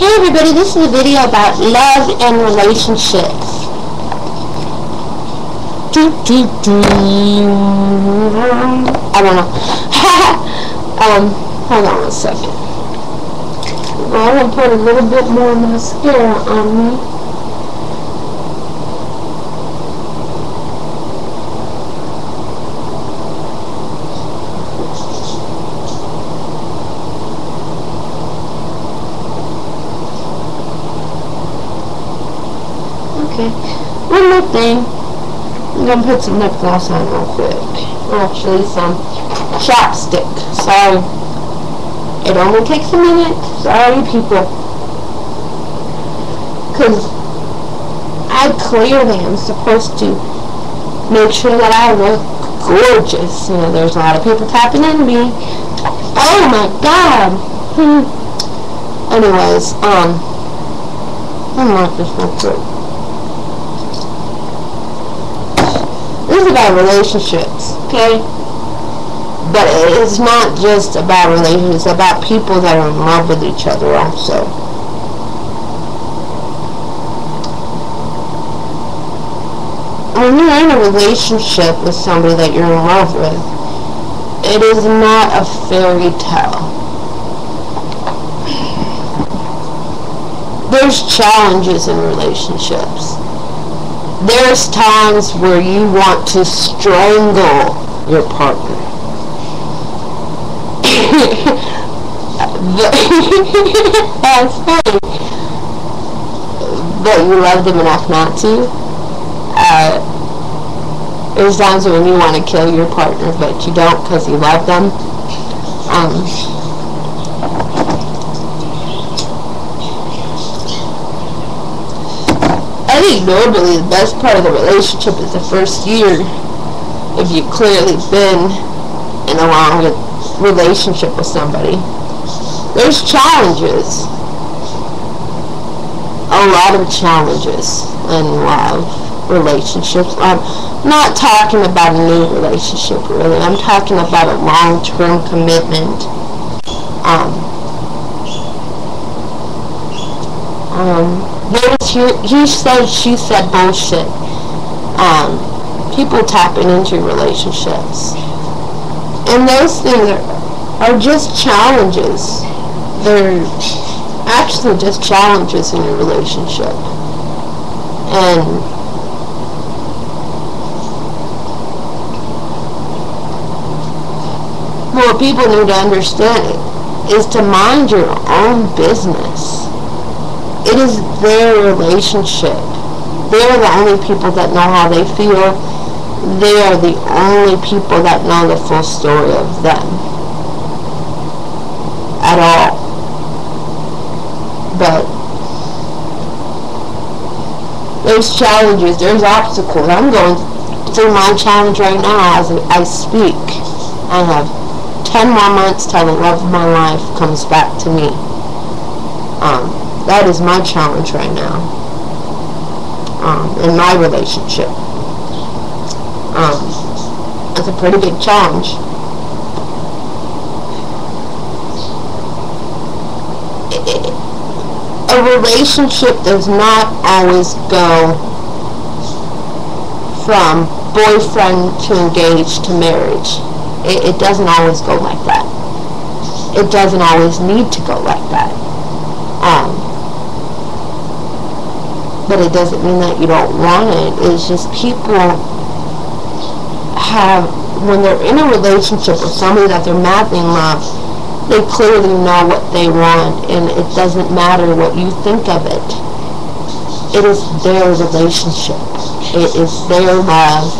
Hey everybody, this is a video about love and relationships. I don't know. Hold on a second. I'm going to put a little bit more mascara on me. Okay, one more thing. I'm going to put some lip gloss on real quick. Actually, some chapstick. So, it only takes a minute. Sorry, people. Because I clearly am supposed to make sure that I look gorgeous. You know, there's a lot of people tapping into me. Oh my god. Anyways, unlock this real quick. This is about relationships, okay? But it's not just about relationships, it's about people that are in love with each other also. When you're in a relationship with somebody that you're in love with, it is not a fairy tale. There's challenges in relationships. There's times where you want to strangle your partner. That's funny. But you love them enough not to. There's times when you want to kill your partner, but you don't because you love them. I think normally the best part of the relationship is the first year, if you've clearly been in a long relationship with somebody. There's challenges, a lot of challenges in love relationships. I'm not talking about a new relationship really, I'm talking about a long-term commitment. He said, she said bullshit. People tapping into relationships. And those things are just challenges. They're actually just challenges in your relationship. And what people need to understand is to mind your own business. It is their relationship. They're the only people that know how they feel. They are the only people that know the full story of them. At all. But there's challenges, there's obstacles. I'm going through my challenge right now as I speak. I have 10 more months till the love of my life comes back to me. That is my challenge right now. In my relationship. It's a pretty big challenge. A relationship does not always go from boyfriend to engaged to marriage. It doesn't always go like that. It doesn't always need to go like that. But it doesn't mean that you don't want it. It's just people have, when they're in a relationship with somebody that they're madly in love, they clearly know what they want, and it doesn't matter what you think of it. It is their relationship. It is their love.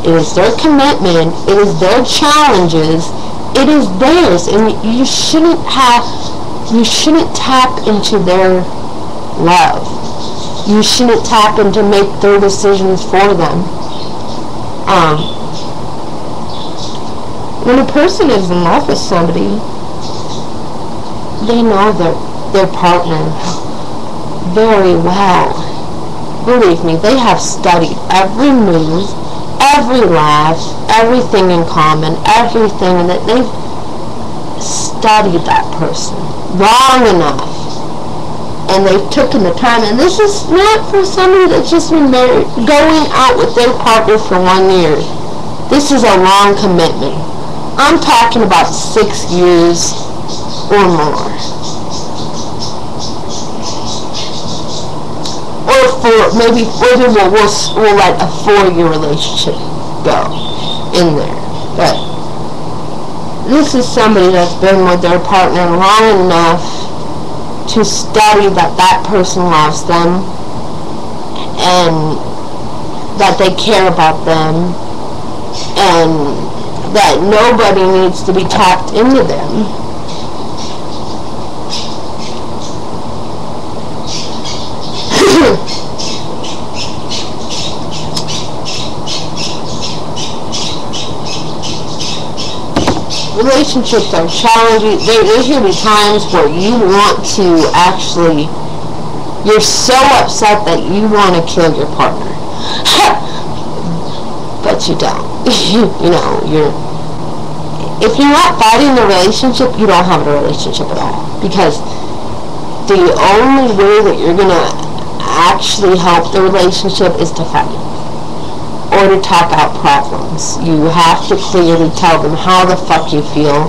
It is their commitment. It is their challenges. It is theirs, and you shouldn't tap into their love. You shouldn't tap in to make their decisions for them. When a person is in love with somebody, they know their partner very well. Believe me, they have studied every move, every laugh, everything in common, everything, that they've studied that person long enough and they've taken the time, and this is not for somebody that's just been married, going out with their partner for 1 year. This is a long commitment. I'm talking about 6 years or more. Or for maybe we'll let a 4-year relationship go in there. But this is somebody that's been with their partner long enough to study that that person loves them and that they care about them and that nobody needs to be tapped into them. Relationships are challenging. There's going to be times where you want to actually, you're so upset that you want to kill your partner. But you don't. You know, if you're not fighting the relationship, you don't have a relationship at all. Because the only way that you're going to actually help the relationship is to fight. Or to talk out problems. You have to clearly tell them how the fuck you feel.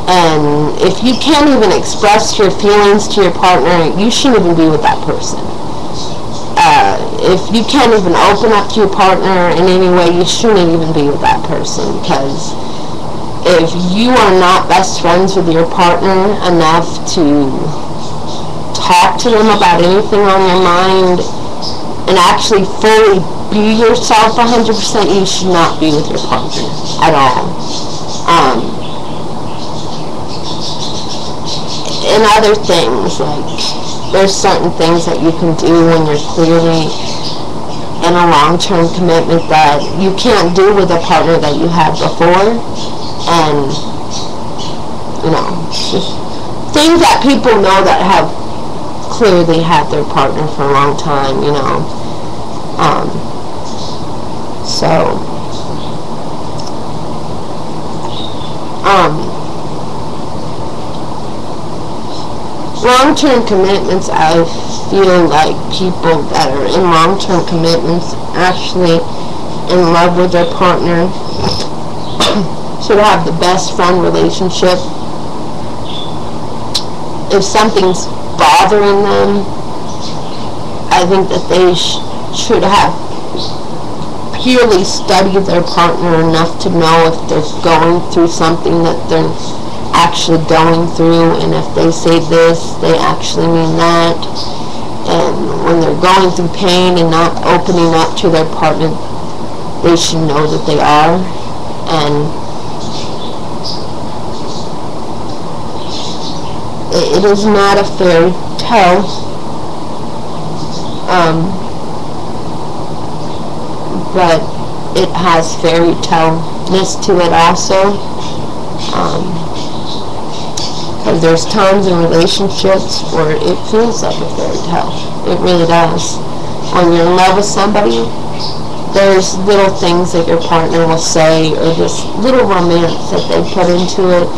And if you can't even express your feelings to your partner, you shouldn't even be with that person. If you can't even open up to your partner in any way, you shouldn't even be with that person. Because if you are not best friends with your partner enough to talk to them about anything on your mind and actually fully be yourself 100%, you should not be with your partner at all. And other things, like, there's certain things that you can do when you're clearly in a long-term commitment that you can't do with a partner that you had before. And, you know, just things that people know that have clearly had their partner for a long time, you know. Long-term commitments, I feel like people that are in long-term commitments actually in love with their partner should have the best friend relationship. If something's bothering them, I think that they should have purely studied their partner enough to know if they're going through something that they're actually going through, and if they say this, they actually mean that. And when they're going through pain and not opening up to their partner, they should know that they are. And it is not a fairy tale. But it has fairy tale-ness to it also. Because there's times in relationships where it feels like a fairy tale. It really does. When you're in love with somebody, there's little things that your partner will say, or just little romance that they put into it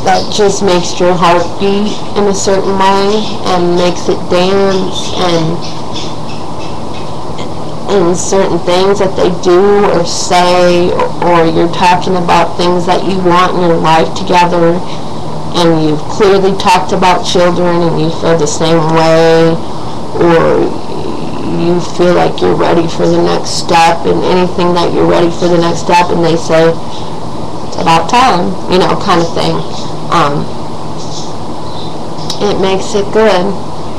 that just makes your heart beat in a certain way and makes it dance, and certain things that they do or say, or you're talking about things that you want in your life together, and you've clearly talked about children and you feel the same way, or you feel like you're ready for the next step, and anything that you're ready for the next step, and they say, it's about time, you know, kind of thing. It makes it good,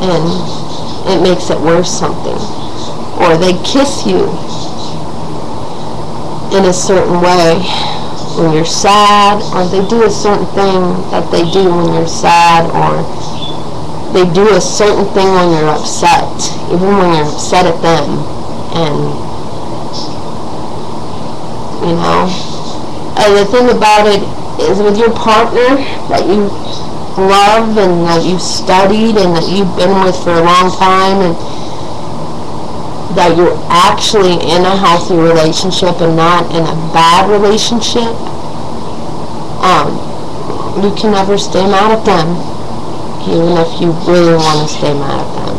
and it makes it worth something. Or they kiss you in a certain way when you're sad, or they do a certain thing that they do when you're sad, or they do a certain thing when you're upset, even when you're upset at them. And, you know, and the thing about it is with your partner that you love and that you've studied and that you've been with for a long time, and that you're actually in a healthy relationship and not in a bad relationship, you can never stay mad at them. even if you really want to stay mad at them.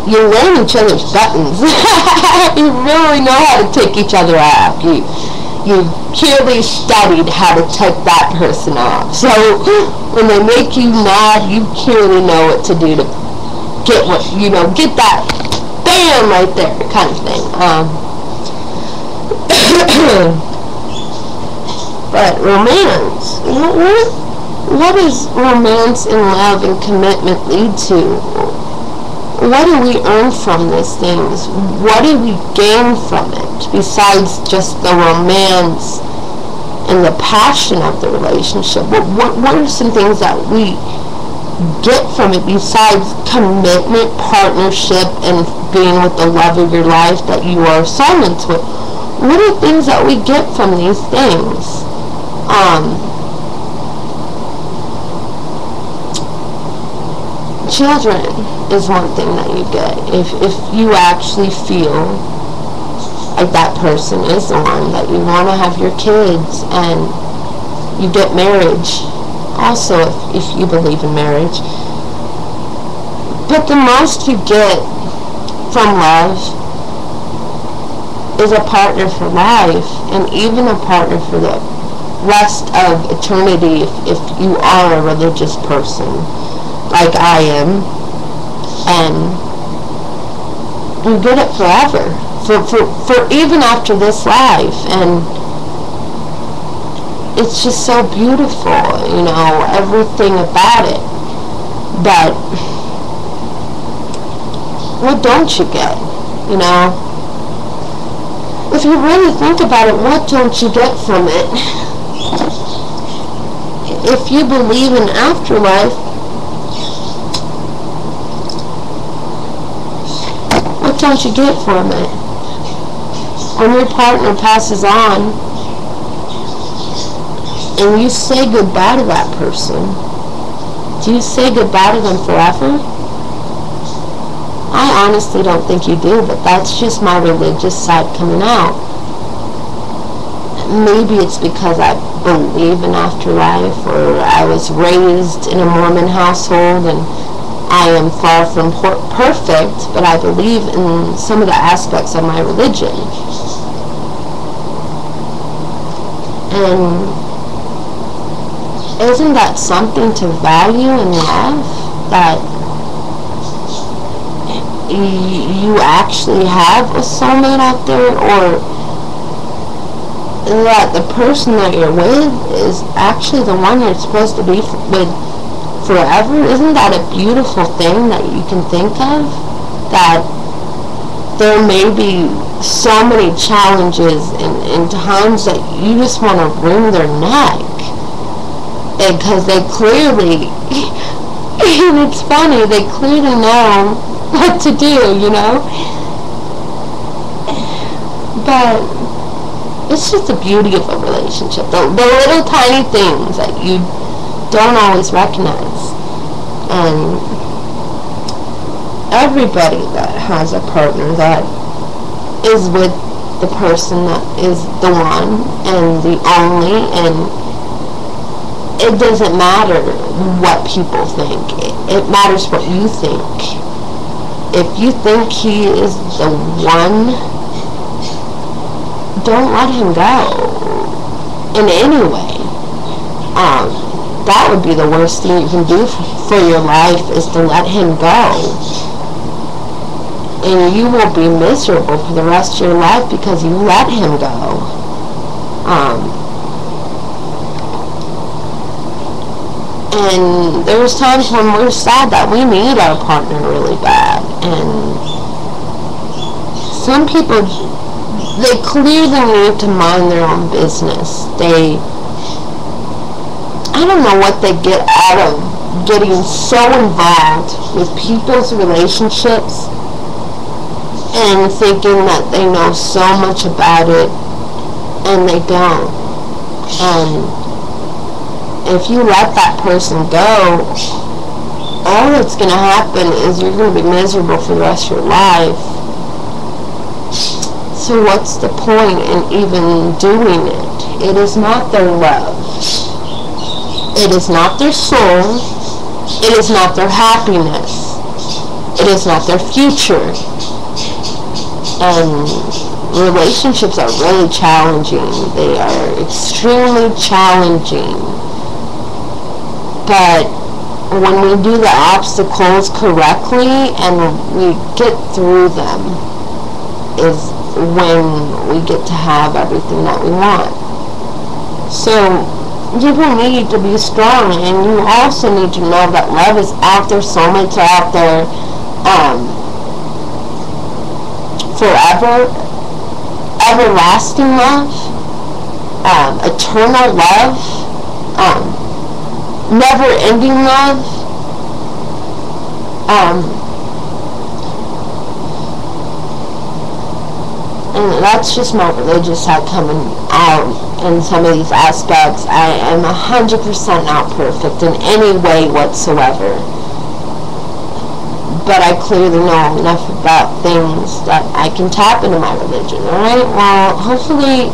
You learn each other's buttons. You really know how to take each other off. You clearly studied how to take that person off. So when they make you mad, you clearly know what to do to get what, get that bam right there kind of thing. But romance, what does romance and love and commitment lead to? What do we earn from these things? What do we gain from it besides just the romance and the passion of the relationship? What are some things that we get from it besides commitment, partnership, and being with the love of your life that you are soulmates with? What are things that we get from these things? Children is one thing that you get. If you actually feel like that person is the one that you want to have your kids, and you get marriage, also if you believe in marriage. But the most you get from love is a partner for life, and even a partner for the rest of eternity if you are a religious person like I am, and you get it forever, for even after this life. And it's just so beautiful, everything about it. But what don't you get, If you really think about it, what don't you get from it? If you believe in afterlife, what don't you get from it? When your partner passes on and you say goodbye to that person, do you say goodbye to them forever? I honestly don't think you do, but that's just my religious side coming out. Maybe it's because I believe in afterlife, or I was raised in a Mormon household, and I am far from perfect, but I believe in some of the aspects of my religion. And isn't that something to value and love? That you actually have a soulmate out there, or that the person that you're with is actually the one you're supposed to be with forever? Isn't that a beautiful thing that you can think of? That there may be so many challenges and times that you just want to wring their neck, because they clearly, and it's funny, they clearly know what to do, but it's just the beauty of a relationship, the little tiny things that you don't always recognize. And everybody that has a partner that is with the person that is the one and the only, and it doesn't matter what people think, it matters what you think. If you think he is the one, don't let him go in any way. That would be the worst thing you can do for your life, is to let him go. And you will be miserable for the rest of your life because you let him go. And there's times when we're sad that we need our partner really bad. And some people, they clearly need to mind their own business. I don't know what they get out of getting so involved with people's relationships and thinking that they know so much about it, and they don't. And if you let that person go, all that's going to happen is you're going to be miserable for the rest of your life. So what's the point in even doing it? It is not their love. It is not their soul. It is not their happiness. It is not their future. And relationships are really challenging. They are extremely challenging. But when we do the obstacles correctly and we get through them is when we get to have everything that we want. So you need to be strong, and you also need to know that love is out there, soulmates are out there, forever, everlasting love, eternal love, never-ending love, and that's just my religious side coming out in some of these aspects. I am 100% not perfect in any way whatsoever, but I clearly know enough about things that I can tap into my religion. Alright, well, hopefully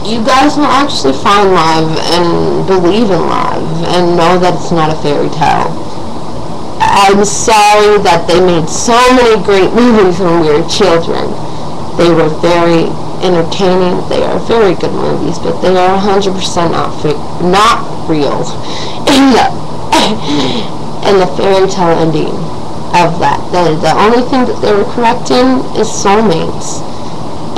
you guys will actually find love and believe in love and know that it's not a fairy tale. I'm sorry that they made so many great movies when we were children. They were very entertaining. They are very good movies, but they are 100% not real. And the fairy tale ending of that. The only thing that they were correct in is soulmates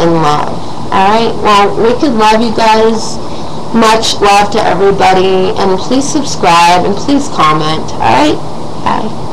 and love. Alright, well, wicked love, you guys. Much love to everybody, and please subscribe and please comment. Alright, bye.